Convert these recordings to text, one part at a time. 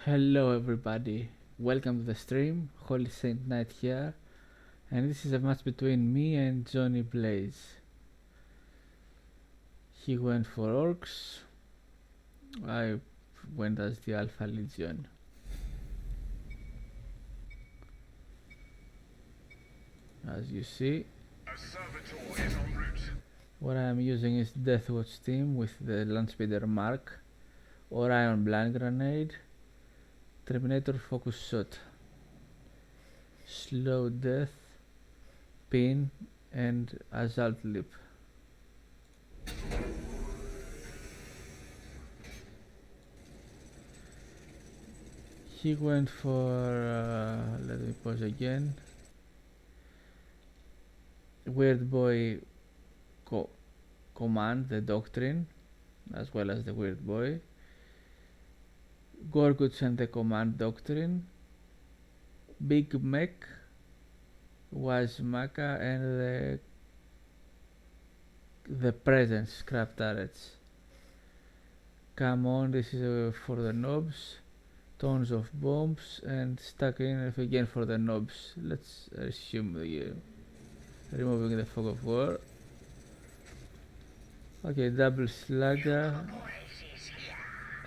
Hello everybody, welcome to the stream. Holy Saint Knight here, and this is a match between me and Johnny Blaze. He went for orcs, I went as the Alpha Legion. As you see, what I am using is Deathwatch team with the Landspeeder Mark, Orion Blind Grenade, Terminator Focus Shot, Slow Death, Pin, and Assault Leap. He went for, let me pause again, Weird Boy Command, the Doctrine, as well as the Weird Boy, Gorguts and the Command Doctrine, Big Mech, Wazmaka, and the Presence Scrap Turrets. Come on, this is for the knobs. Tons of bombs and stuck in again for the knobs. Let's assume removing the fog of war. Okay, double slugger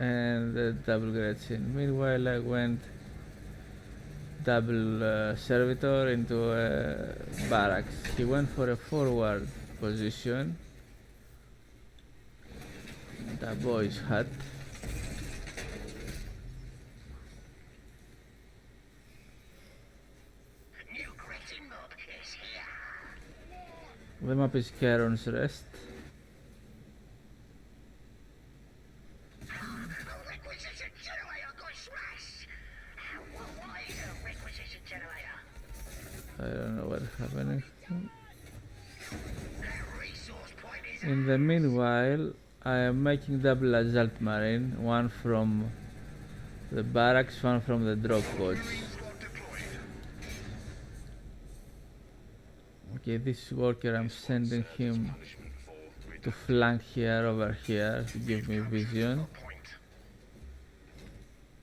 and double Gretchen. Meanwhile, I went double servitor into barracks. He went for a forward position. The boy's hut. The map is Charon's Rest. I don't know what's happening. In the meanwhile, I am making double assault marine, one from the barracks, one from the drop pods. Okay, this worker, I'm sending him to flank here, over here, to give me vision.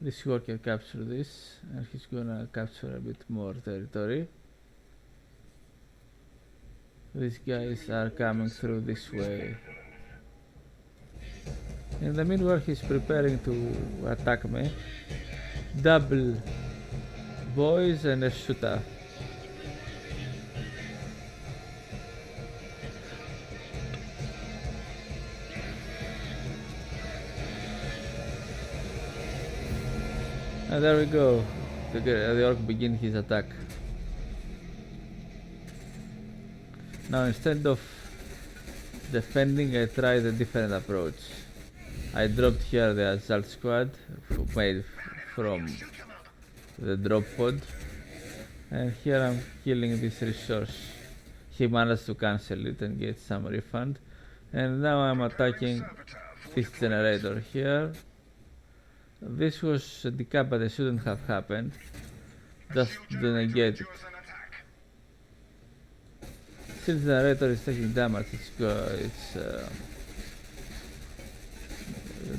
This worker captured this, and he's gonna capture a bit more territory. These guys are coming through this way. In the meanwhile, he's preparing to attack me. Double boys and a shooter. And there we go. The orc begins his attack. Now instead of defending, I tried a different approach. I dropped here the assault squad made from the drop pod, and here I'm killing this resource. He managed to cancel it and get some refund, and now I'm attacking this generator here. This was a decap, but it shouldn't have happened, just to negate it. Since the generator is taking damage, it's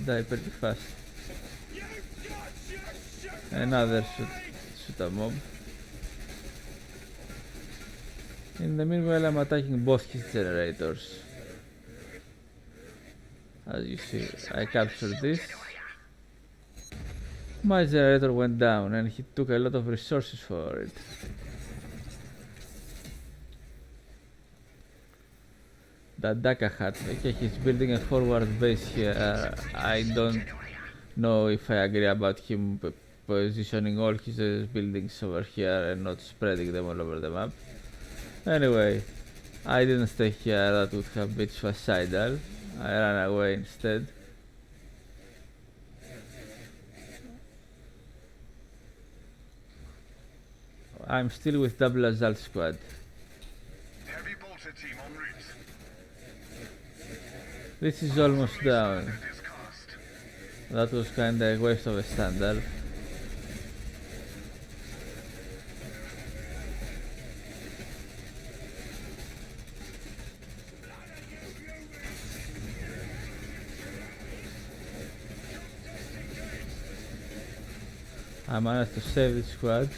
die pretty fast. Another shoot a mob. In the meanwhile, I'm attacking both his generators. As you see, I captured this. My generator went down and he took a lot of resources for it. The Daka hut. Okay, he's building a forward base here. I don't know if I agree about him positioning all his buildings over here and not spreading them all over the map. Anyway, I didn't stay here, that would have been suicidal. I ran away instead. I'm still with double assault squad. Heavy bolter team en route. This is almost down. That was kinda a waste of a standard. I managed to save this squad.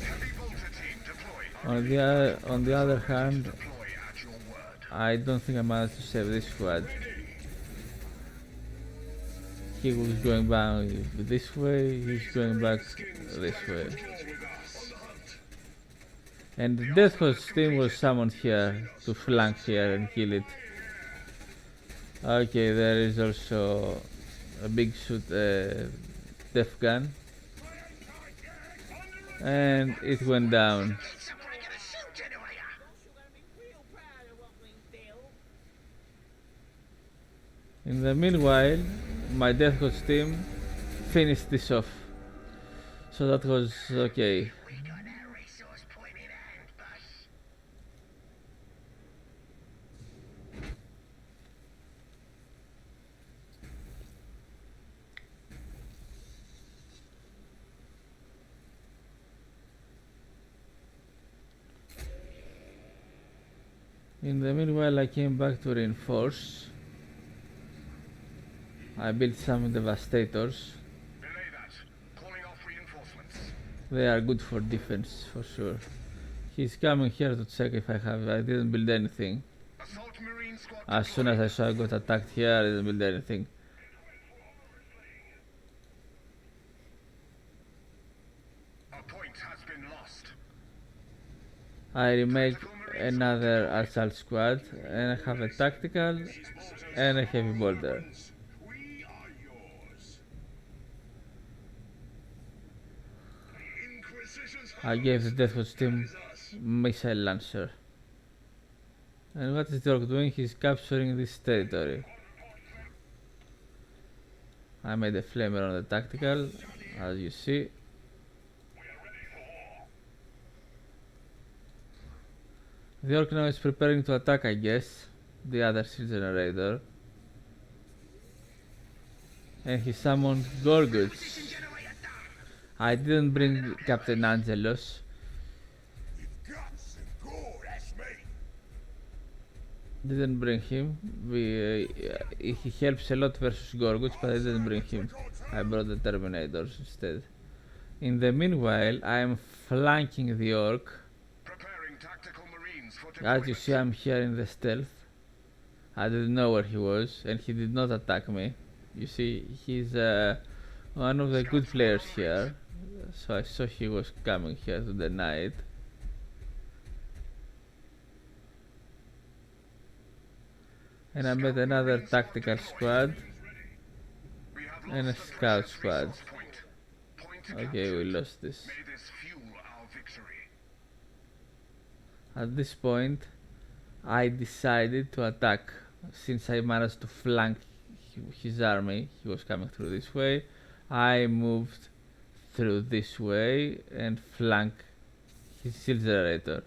Heavy bolter team deploy. On the other hand, Deploy at your word. I don't think I managed to save this squad. He was going back this way, he's going back this way. And the Death Host team was summoned here to flank here and kill it. Okay, there is also a big shoot def gun. And it went down. In the meanwhile, my Death Host team finished this off. So that was okay. In the meanwhile, I came back to reinforce. I built some devastators. Delay that. Calling off reinforcements. They are good for defense, for sure. He's coming here to check if I didn't build anything. Assault Marine squad. As soon as I saw I got attacked here, I didn't build anything. A point has been lost. I remake another assault squad, and I have a tactical and a heavy bolter. We are yours. I gave the Death Watch team missile launcher. And what is the orc doing? He's capturing this territory. I made a flamer on the tactical, as you see. The orc now is preparing to attack, I guess, the other shield generator. And he summoned Gorguts. I didn't bring Captain Angelos. Didn't bring him. He helps a lot versus Gorguts, but I didn't bring him. I brought the Terminators instead. In the meanwhile, I am flanking the orc. Preparing tactical marines for As you see, I'm here in the stealth. I didn't know where he was, and he did not attack me. You see, he's one of the good players here, so I saw he was coming here to deny it. And I made another tactical squad and a scout squad. Okay, we lost this. May this fuel our victory. At this point, I decided to attack. Since I managed to flank his army, he was coming through this way, I moved through this way and flank his shield generator.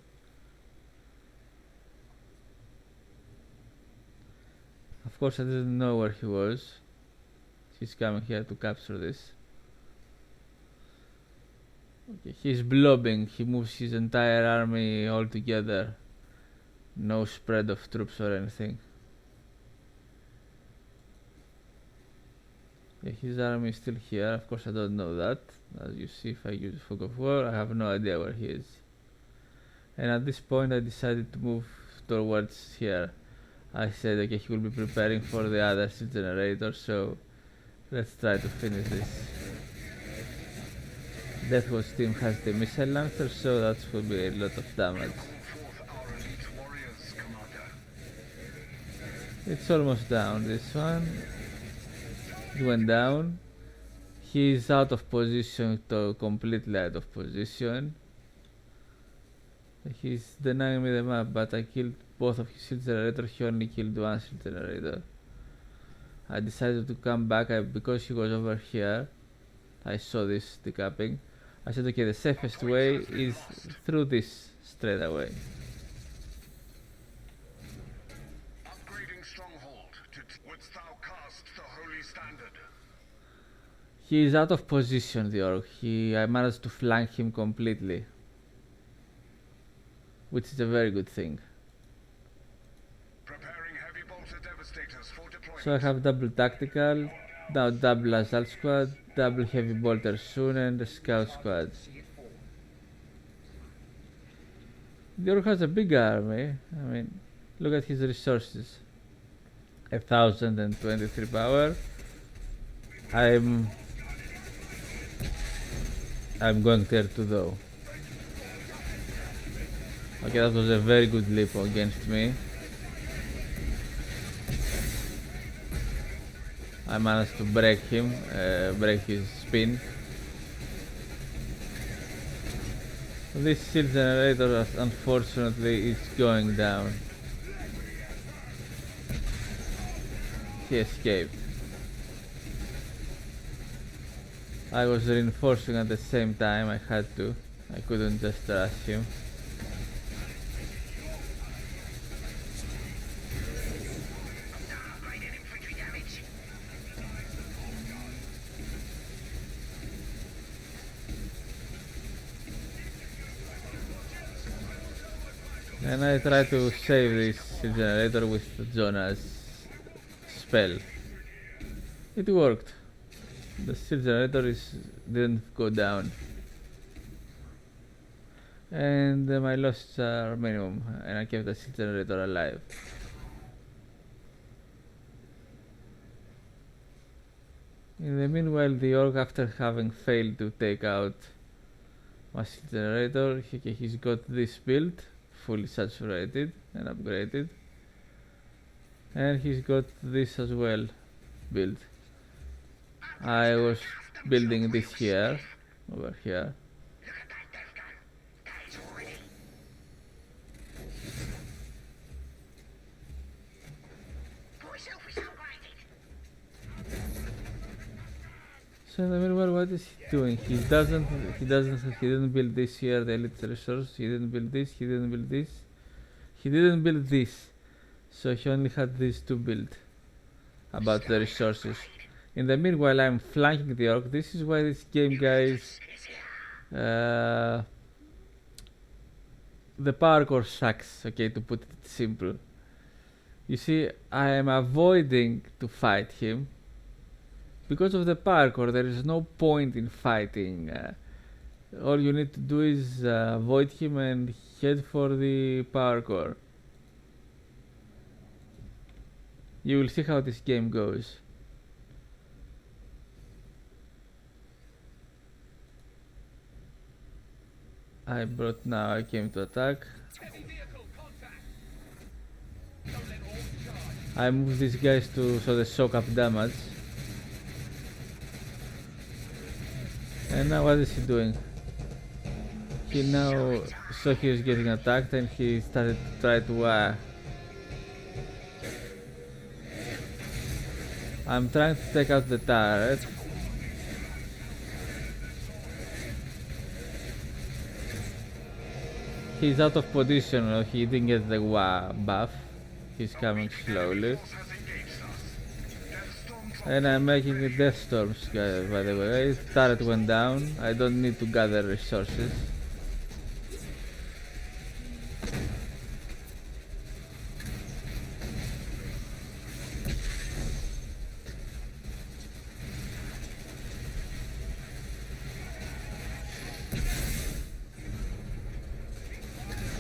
Of course, I didn't know where he was. He's coming here to capture this. Okay, he's blobbing. He moves his entire army all together. No spread of troops or anything. Yeah, his army is still here. Of course, I don't know that. As you see, if I use Fog of War, I have no idea where he is. And at this point, I decided to move towards here. I said, okay, he will be preparing for the other shield generator, so let's try to finish this. Death Watch team has the missile launcher, so that will be a lot of damage. It's almost down, this one. It went down. He's out of position, completely out of position. He's denying me the map, but I killed both of his shield generators. He only killed one shield generator. I decided to come back because he was over here. I saw this decapping. I said, okay, the safest way is through this straight away. Upgrading stronghold to wouldst thou cast the holy standard? He is out of position, the orc. I managed to flank him completely, which is a very good thing. Preparing heavy bolter devastators for deployment. So I have double tactical Now double assault squad, double heavy bolter soon, and a scout squad. The orc has a big army. I mean, look at his resources. 1023 power. I'm going tier 2 though. Okay, that was a very good leap against me. I managed to break him, break his spin. This shield generator, unfortunately, is going down. He escaped. I was reinforcing at the same time, I had to. I couldn't just rush him. And I try to save this generator with Jonah's spell. It worked. The shield generator didn't go down. And my losses are minimum, and I kept the shield generator alive. In the meanwhile, the orc, after having failed to take out my shield generator, he's got this build, fully saturated and upgraded, and he's got this as well built. I was building this here, over here. So in the meanwhile, what is he doing? He didn't build this here, the elite resource. He didn't build this. He didn't build this. He didn't build this. So he only had these two built about the resources. In the meanwhile, I'm flanking the orc. This is why this game, guys, the parkour sucks, okay, to put it simple. You see, I am avoiding to fight him. Because of the parkour, there is no point in fighting. All you need to do is avoid him and head for the parkour. You will see how this game goes. I came to attack. I moved these guys so they soak up damage. And now what is he doing? He now saw he was getting attacked and he started to try to I'm trying to take out the turret. He's out of position, he didn't get the buff. He's coming slowly. And I'm making a death storms, by the way. Turret went down. I don't need to gather resources.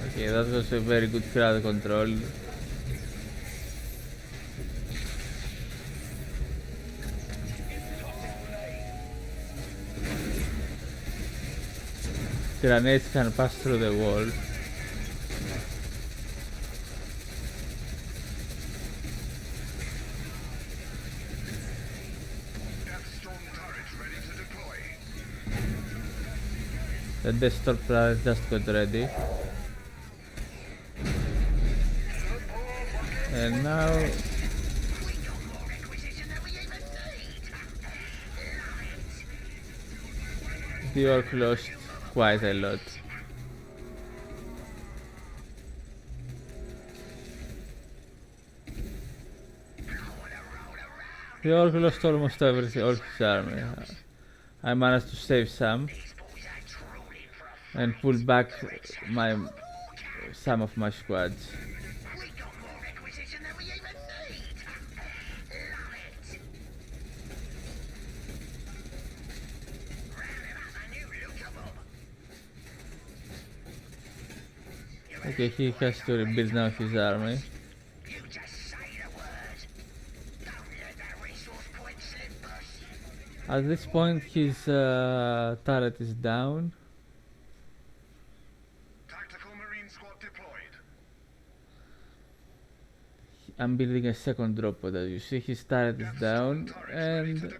Okay, that was a very good crowd control. Grenades can pass through the wall. The Death Storm turret just got ready. And now the orc lost quite a lot. The orc lost almost everything, all his army. I managed to save some and pull back some of my squads. Okay, he has to rebuild now his army. You just say the word. Don't let that resource point slip us. At this point, his turret is down. Tactical Marine Squad deployed. I'm building a second drop pod, as you see. His turret is down, and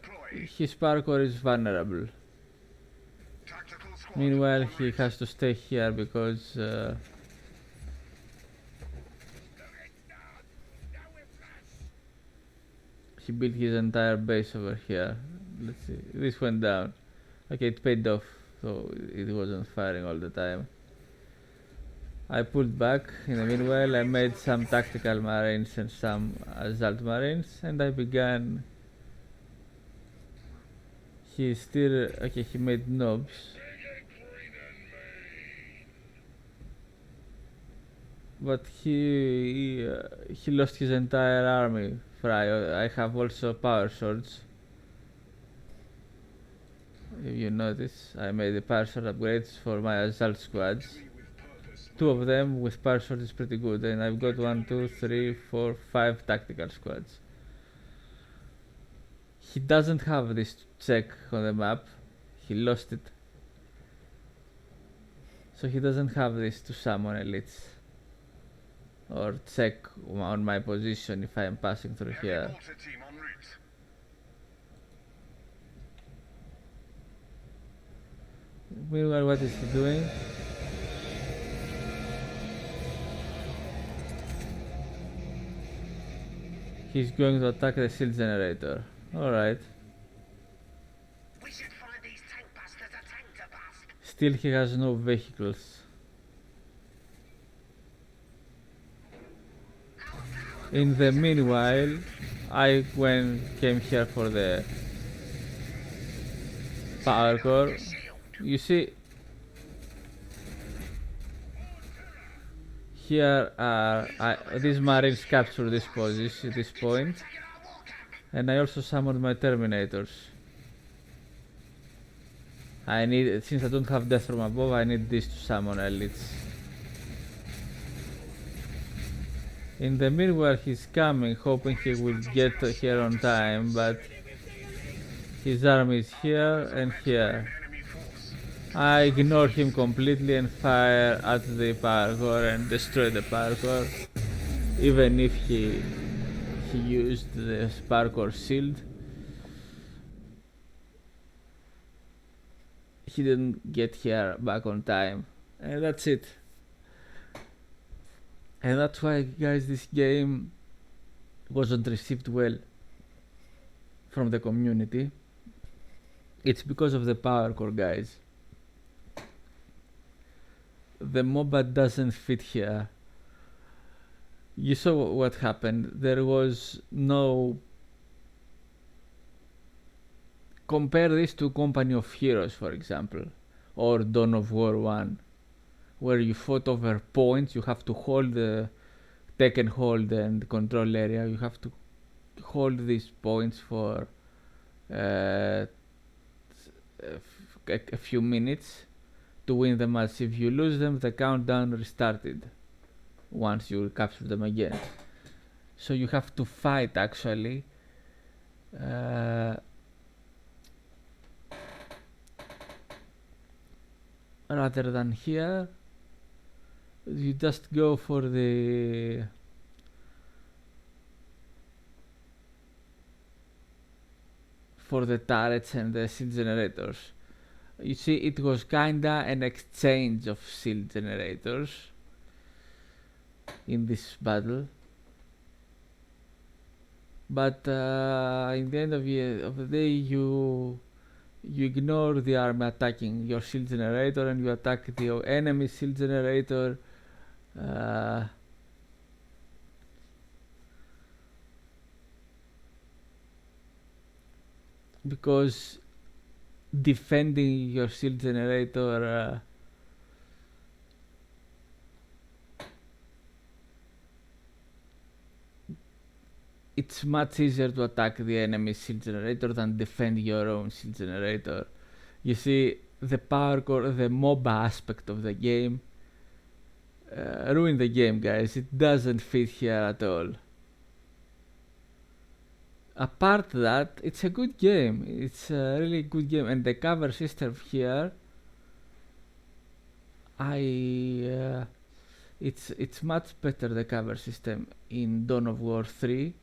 his parkour is vulnerable. Tactical squad. Meanwhile, he has to stay here because he built his entire base over here. Let's see, this went down. Okay, it paid off, so it wasn't firing all the time. I pulled back. In the meanwhile, I made some tactical marines and some assault marines, and I began. He still okay. He made knobs. But he lost his entire army. I have also power swords. If you notice, I made the power sword upgrades for my assault squads. 2 of them with power sword is pretty good, and I've got 1, 2, 3, 4, 5 tactical squads. He doesn't have this check on the map. He lost it. So he doesn't have this to summon elites. Or check on my position if I am passing through here. Team en route. Meanwhile, what is he doing? He's going to attack the shield generator. Alright. We should find these tank busters a tank to bust. Still he has no vehicles. In the meanwhile, I came here for the power core. You see, here these marines capture this position, this point, and I also summoned my terminators. Since I don't have death from above, I need this to summon elites. In the meanwhile, he's coming, hoping he will get here on time, but his army is here and here. I ignore him completely and fire at the power core and destroy the power core, even if he used the power core shield. He didn't get here back on time, and that's it. And that's why, guys, this game wasn't received well from the community. It's because of the power core, guys. The MOBA doesn't fit here. You saw what happened. There was no... Compare this to Company of Heroes, for example, or Dawn of War 1, where you fought over points. You have to hold take and hold and control area. You have to hold these points for a few minutes to win the match. If you lose them, the countdown restarted once you capture them again. So you have to fight, actually. Rather than here, you just go for the turrets and the shield generators. You see, it was kinda an exchange of shield generators in this battle, but in the end of the day, you ignore the army attacking your shield generator and you attack the enemy shield generator. Because defending your shield generator it's much easier to attack the enemy shield generator than defend your own shield generator. You see, the power core, the MOBA aspect of the game, ruined the game, guys. It doesn't fit here at all. Apart that, it's a good game. It's a really good game, and the cover system here, it's much better, the cover system in Dawn of War 3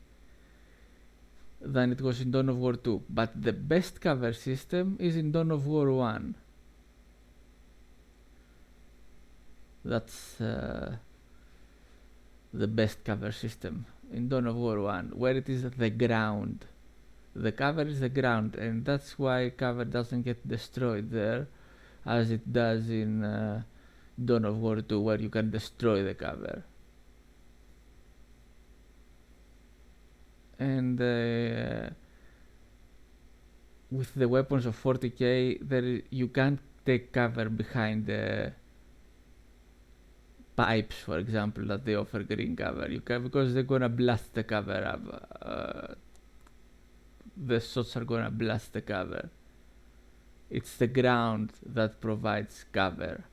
than it was in Dawn of War 2. But the best cover system is in Dawn of War 1. That's the best cover system in Dawn of War 1, where it is the ground. The cover is the ground, and that's why cover doesn't get destroyed there as it does in Dawn of War 2, where you can destroy the cover. And with the weapons of 40k, you can't take cover behind the pipes, for example, that they offer green cover. You can, because they're gonna blast the cover up. The shots are gonna blast the cover. It's the ground that provides cover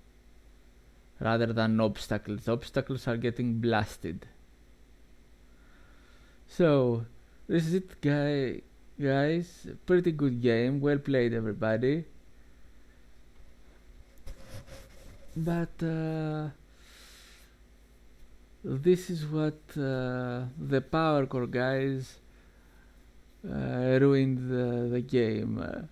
rather than obstacles. Obstacles are getting blasted. So this is it, guys. Pretty good game. Well played, everybody. But this is what the power core guys ruined the game.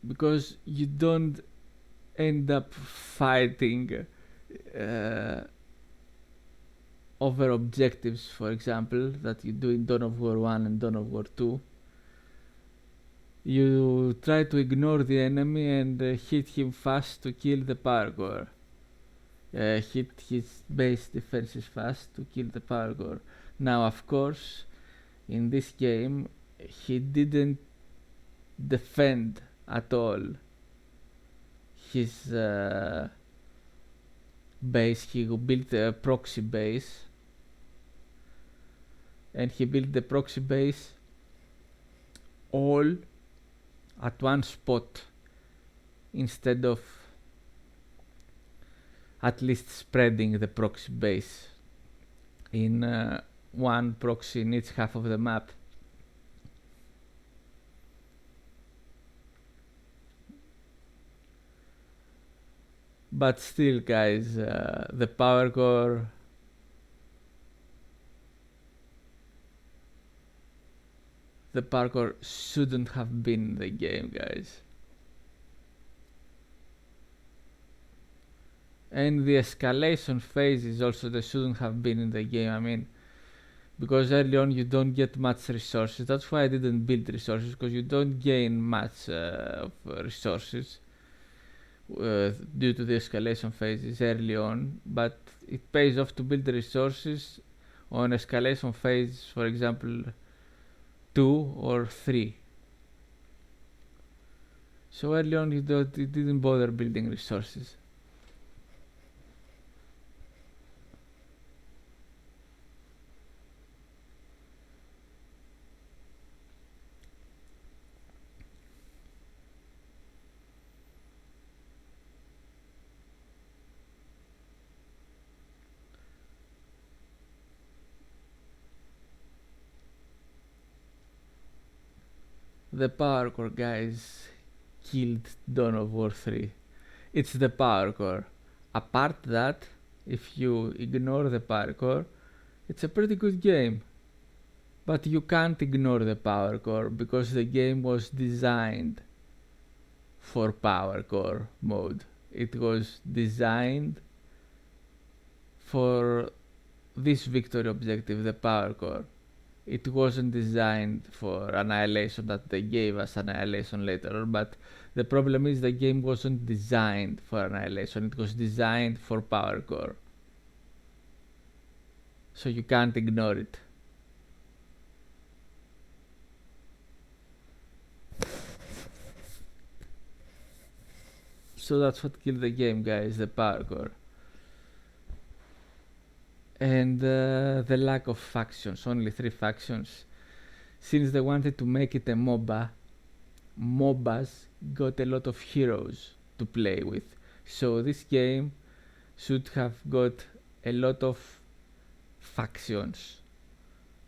Because you don't end up fighting over objectives, for example, that you do in Dawn of War 1 and Dawn of War 2. You try to ignore the enemy and hit him fast to kill the power core. Hit his base defenses fast to kill the power core. Now, of course, in this game, he didn't defend at all his base. He built a proxy base, and he built the proxy base all at one spot instead of at least spreading the proxy base in one proxy in each half of the map. But still, guys, the power core shouldn't have been in the game, guys. And the escalation phases also, they shouldn't have been in the game. I mean, because early on you don't get much resources. That's why I didn't build resources, because you don't gain much of resources due to the escalation phases early on, but it pays off to build the resources on escalation phase, for example 2 or 3. So early on you didn't bother building resources. The power core, guys, killed Dawn of War 3. It's the power core. Apart that, if you ignore the power core, it's a pretty good game. But you can't ignore the power core because the game was designed for power core mode. It was designed for this victory objective, the power core. It wasn't designed for Annihilation, that they gave us Annihilation later on, but the problem is the game wasn't designed for Annihilation, it was designed for power core. So you can't ignore it. So that's what killed the game, guys, the power core. And the lack of factions, only 3 factions. Since they wanted to make it a MOBA, MOBAs got a lot of heroes to play with. So this game should have got a lot of factions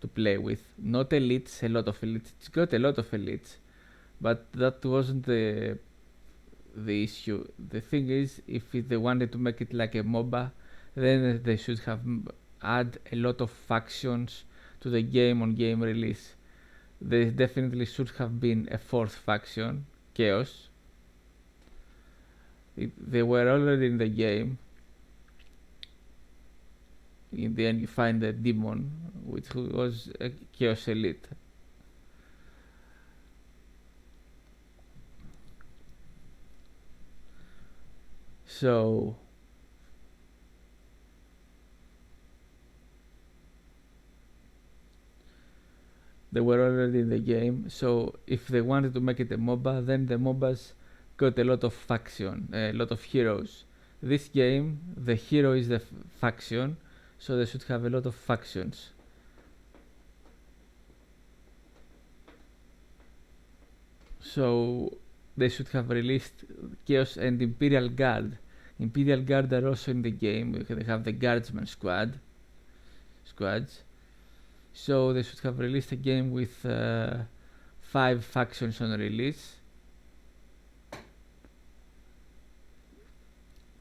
to play with. Not elites, a lot of elites. It's got a lot of elites, but that wasn't the issue. The thing is, if they wanted to make it like a MOBA, then they should have add a lot of factions to the game on game release. There definitely should have been a fourth faction, Chaos. They were already in the game. In the end, you find a demon, which was a Chaos Elite. So they were already in the game. So if they wanted to make it a MOBA, then the MOBAs got a lot of faction, a lot of heroes. This game, the hero is the faction, so they should have a lot of factions. So they should have released Chaos and Imperial Guard. Imperial Guard are also in the game. They have the Guardsman squads. So they should have released a game with 5 factions on release.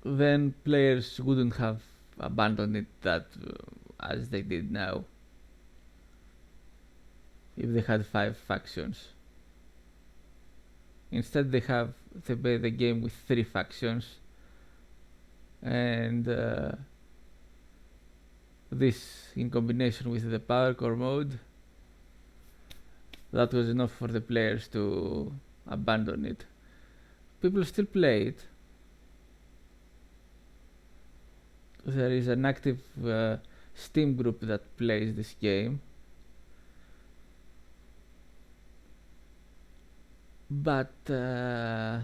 Then players wouldn't have abandoned it that as they did now if they had 5 factions. Instead they have the game with 3 factions, and this in combination with the power core mode, that was enough for the players to abandon it. People still play it. There is an active Steam group that plays this game, but the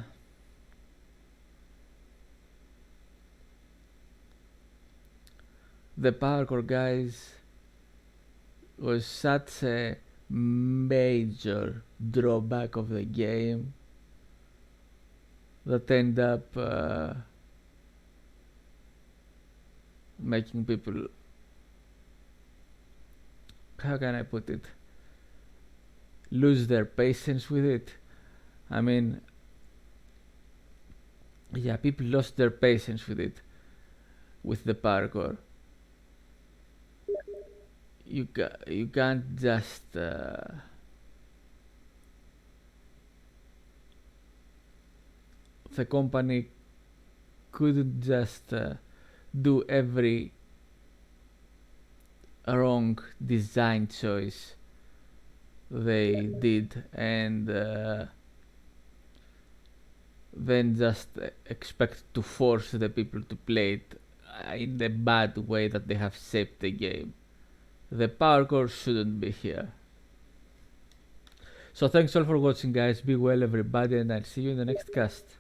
parkour guys was such a major drawback of the game that end up making people, how can I put it, lose their patience with it. I mean, yeah, people lost their patience with it, with the parkour. You can't just the company couldn't just do every wrong design choice they did and then just expect to force the people to play it in the bad way that they have shaped the game. The parkour shouldn't be here. So thanks all for watching, guys. Be well everybody, and I'll see you in the next cast.